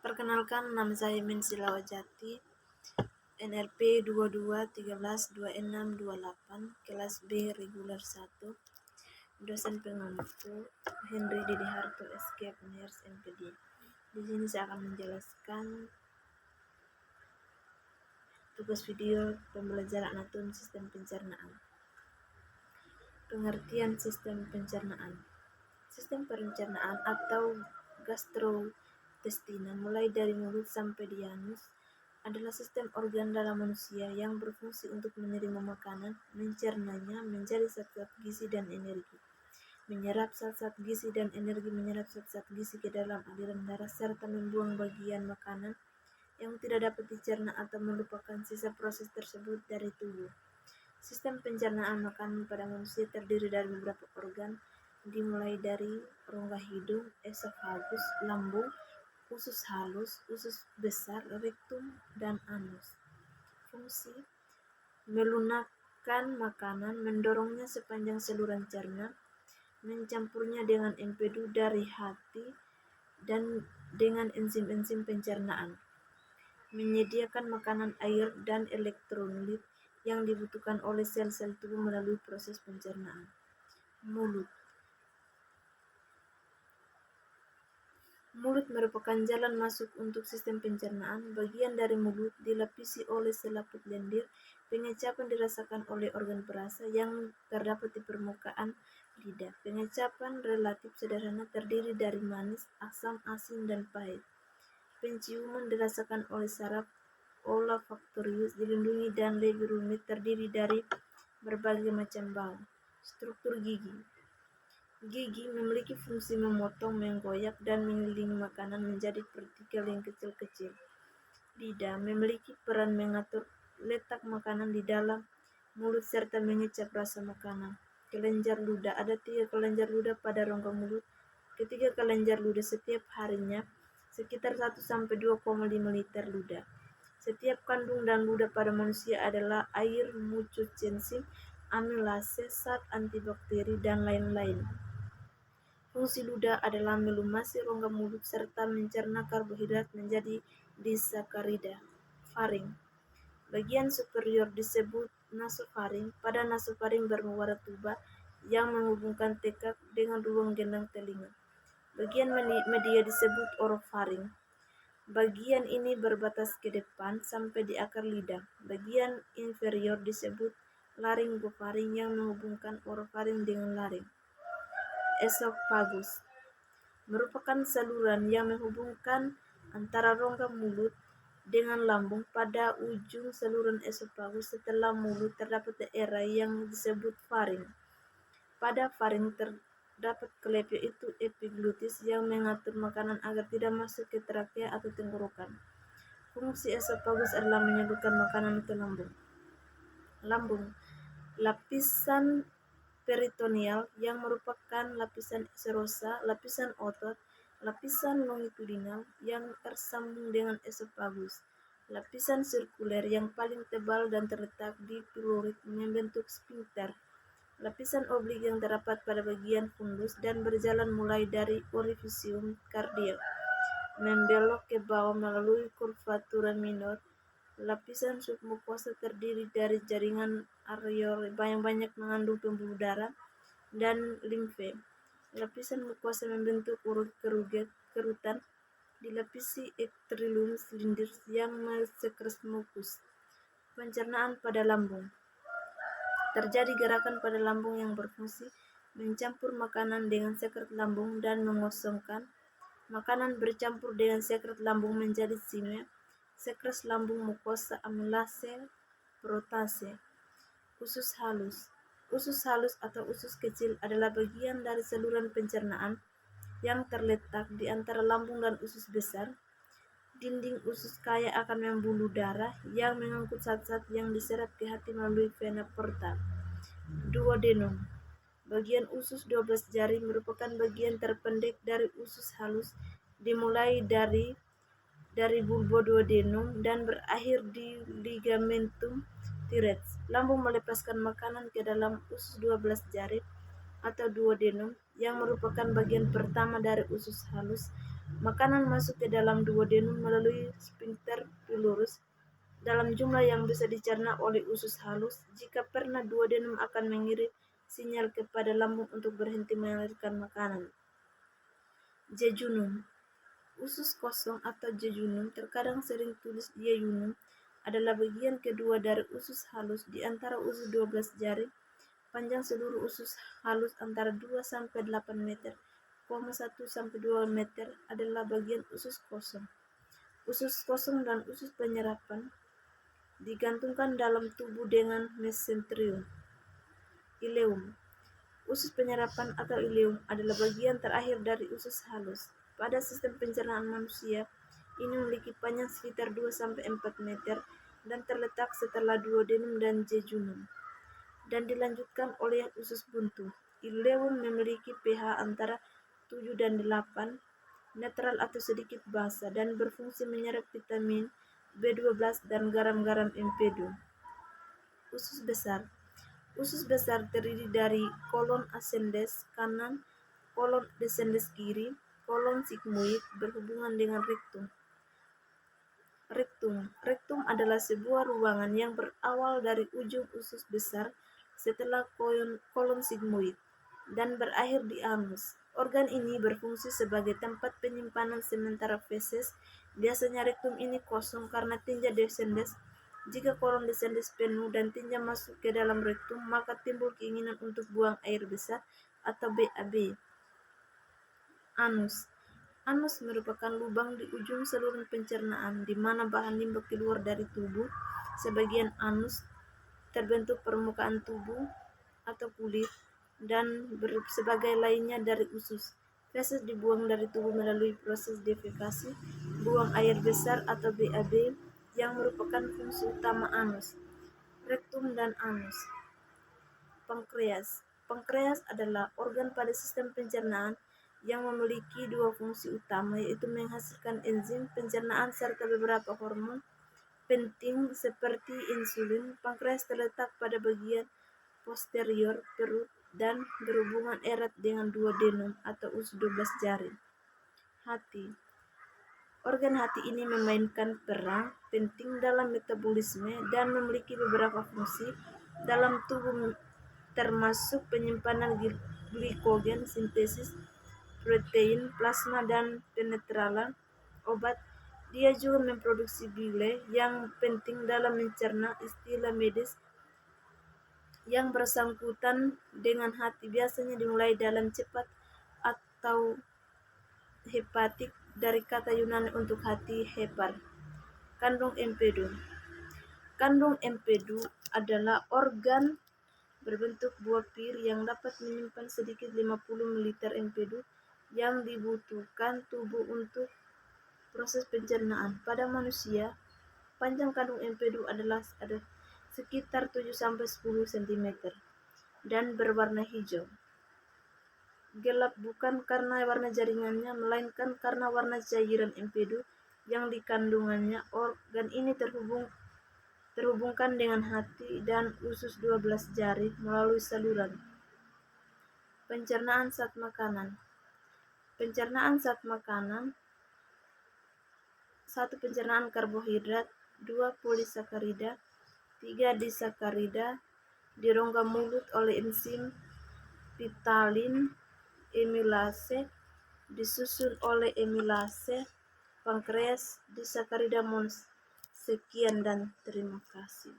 Perkenalkan, nama saya Mensila Wajati, NRP 22132628, kelas B reguler 1, dosen pengampu Henry Didi Harto SK Ners MPD. Di sini saya akan menjelaskan tugas video pembelajaran anatomi sistem pencernaan. Pengertian sistem pencernaan. Sistem pencernaan atau gastrointestinal mulai dari mulut sampai di anus adalah sistem organ dalam manusia yang berfungsi untuk menerima makanan, mencernanya menjadi zat-zat gizi dan energi, menyerap zat-zat gizi dan energi, menyerap zat-zat gizi ke dalam aliran darah, serta membuang bagian makanan yang tidak dapat dicerna atau melupakan sisa proses tersebut dari tubuh. Sistem pencernaan makanan pada manusia terdiri dari beberapa organ, dimulai dari rongga hidung, esofagus, lambung, usus halus, usus besar, rektum, dan anus. Fungsi: melunakkan makanan, mendorongnya sepanjang saluran cerna, mencampurnya dengan empedu dari hati dan dengan enzim-enzim pencernaan, menyediakan makanan, air, dan elektrolit yang dibutuhkan oleh sel-sel tubuh melalui proses pencernaan. Mulut. Mulut merupakan jalan masuk untuk sistem pencernaan. Bagian dari mulut dilapisi oleh selaput lendir. Pengecapan dirasakan oleh organ perasa yang terdapat di permukaan lidah. Pengecapan relatif sederhana terdiri dari manis, asam, asin, dan pahit. Penciuman dirasakan oleh saraf olfaktorius, dilindungi dan lebih rumit, terdiri dari berbagai macam bau. Struktur gigi. Gigi memiliki fungsi memotong, menggoyak, dan mengelilingi makanan menjadi partikel yang kecil-kecil. Lidah memiliki peran mengatur letak makanan di dalam mulut serta mengecap rasa makanan. Kelenjar ludah. Ada 3 kelenjar ludah pada rongga mulut. Ketiga kelenjar ludah setiap harinya sekitar 1-2,5 liter ludah. Setiap kandung dan ludah pada manusia adalah air, mucocensine, amilase, zat antibakteri, dan lain-lain. Fungsi ludah adalah melumasi rongga mulut serta mencerna karbohidrat menjadi disakarida. Faring. Bagian superior disebut nasofaring. Pada nasofaring bermuara tuba yang menghubungkan tekak dengan ruang gendang telinga. Bagian media disebut orofaring. Bagian ini berbatas ke depan sampai di akar lidah. Bagian inferior disebut laryngofaring yang menghubungkan orofaring dengan laring. Esofagus merupakan saluran yang menghubungkan antara rongga mulut dengan lambung. Pada ujung saluran esofagus setelah mulut terdapat daerah yang disebut faring. Pada faring terdapat klep, yaitu epiglutis, yang mengatur makanan agar tidak masuk ke trakea atau tenggorokan. Fungsi esofagus adalah menyalurkan makanan ke lambung. Lambung. Lapisan peritoneal yang merupakan lapisan serosa, lapisan otot, lapisan longitudinal yang tersambung dengan esofagus. Lapisan sirkuler yang paling tebal dan terletak di pilorit membentuk sphincter. Lapisan oblik yang terdapat pada bagian fundus dan berjalan mulai dari orifisium kardiak membelok ke bawah melalui curvatura minor. Lapisan submukosa terdiri dari jaringan areol yang banyak mengandung pembuluh darah dan limfe. Lapisan mukosa membentuk urut kerutan, dilapisi epithelium silindris yang mensekres mukus. Pencernaan pada lambung. Terjadi gerakan pada lambung yang berfungsi mencampur makanan dengan sekret lambung dan mengosongkan. Makanan bercampur dengan sekret lambung menjadi zima, sekres lambung, mukosa, amilase, protase. Usus halus. Usus halus atau usus kecil adalah bagian dari saluran pencernaan yang terletak di antara lambung dan usus besar. Dinding usus kaya akan pembuluh darah yang mengangkut zat-zat yang diserap ke hati melalui vena porta. Duodenum. Bagian usus 12 jari merupakan bagian terpendek dari usus halus, dimulai dari bulbo duodenum dan berakhir di ligamentum teres. Lambung melepaskan makanan ke dalam usus 12 jari atau duodenum yang merupakan bagian pertama dari usus halus. Makanan masuk ke dalam duodenum melalui sphincter pylorus dalam jumlah yang bisa dicerna oleh usus halus. Jika pernah, duodenum akan mengirim sinyal kepada lambung untuk berhenti mengalirkan makanan. Jejunum. Usus kosong atau jejunum, terkadang sering tulis jejunum, adalah bagian kedua dari usus halus di antara usus 12 jari. Panjang seluruh usus halus antara 2 sampai 8 meter, 1 sampai 2 meter adalah bagian usus kosong. Usus kosong dan usus penyerapan digantungkan dalam tubuh dengan mesenterium. Ileum. Usus penyerapan atau ileum adalah bagian terakhir dari usus halus. Pada sistem pencernaan manusia, ini memiliki panjang sekitar 2 sampai 4 meter dan terletak setelah duodenum dan jejunum, dan dilanjutkan oleh usus buntu. Ileum memiliki pH antara 7 dan 8, netral atau sedikit basa, dan berfungsi menyerap vitamin B12 dan garam-garam empedu. Usus besar. Usus besar terdiri dari kolon ascendens kanan, kolon descendens kiri, kolon sigmoid berhubungan dengan rektum. Rektum adalah sebuah ruangan yang berawal dari ujung usus besar setelah kolon sigmoid dan berakhir di anus. Organ ini berfungsi sebagai tempat penyimpanan sementara feses. Biasanya rektum ini kosong karena tinja descendens. Jika kolon descendens penuh dan tinja masuk ke dalam rektum, maka timbul keinginan untuk buang air besar atau BAB. Anus. Anus merupakan lubang di ujung saluran pencernaan di mana bahan limbah keluar dari tubuh. Sebagian anus terbentuk permukaan tubuh atau kulit, dan sebagai lainnya dari usus. Feses dibuang dari tubuh melalui proses defekasi, buang air besar atau BAB, yang merupakan fungsi utama anus. Rektum dan anus. Pankreas. Pankreas adalah organ pada sistem pencernaan yang memiliki dua fungsi utama, yaitu menghasilkan enzim pencernaan serta beberapa hormon penting seperti insulin. Pankreas terletak pada bagian posterior perut dan berhubungan erat dengan duodenum atau usus 12 jari. Hati. Organ hati ini memainkan peran penting dalam metabolisme dan memiliki beberapa fungsi dalam tubuh, termasuk penyimpanan glikogen, sintesis protein, plasma, dan penetralan obat. Dia juga memproduksi bile yang penting dalam mencerna. Istilah medis yang bersangkutan dengan hati biasanya dimulai dalam cepat atau hepatik dari kata Yunani untuk hati, hepar. Kandung empedu. Kandung empedu adalah organ berbentuk buah pir yang dapat menyimpan sedikit 50 ml empedu yang dibutuhkan tubuh untuk proses pencernaan. Pada manusia, panjang kandung empedu adalah sekitar 7 sampai 10 cm dan berwarna hijau gelap, bukan karena warna jaringannya, melainkan karena warna cairan empedu yang dikandungannya. Organ ini terhubungkan dengan hati dan usus 12 jari melalui saluran. Pencernaan saat makanan. Pencernaan saat makanan. 1. Pencernaan karbohidrat. 2. Polisakarida. 3. Disakarida di rongga mulut oleh enzim pitalin amilase, disusun oleh amilase pankreas disakarida mons. Sekian dan terima kasih.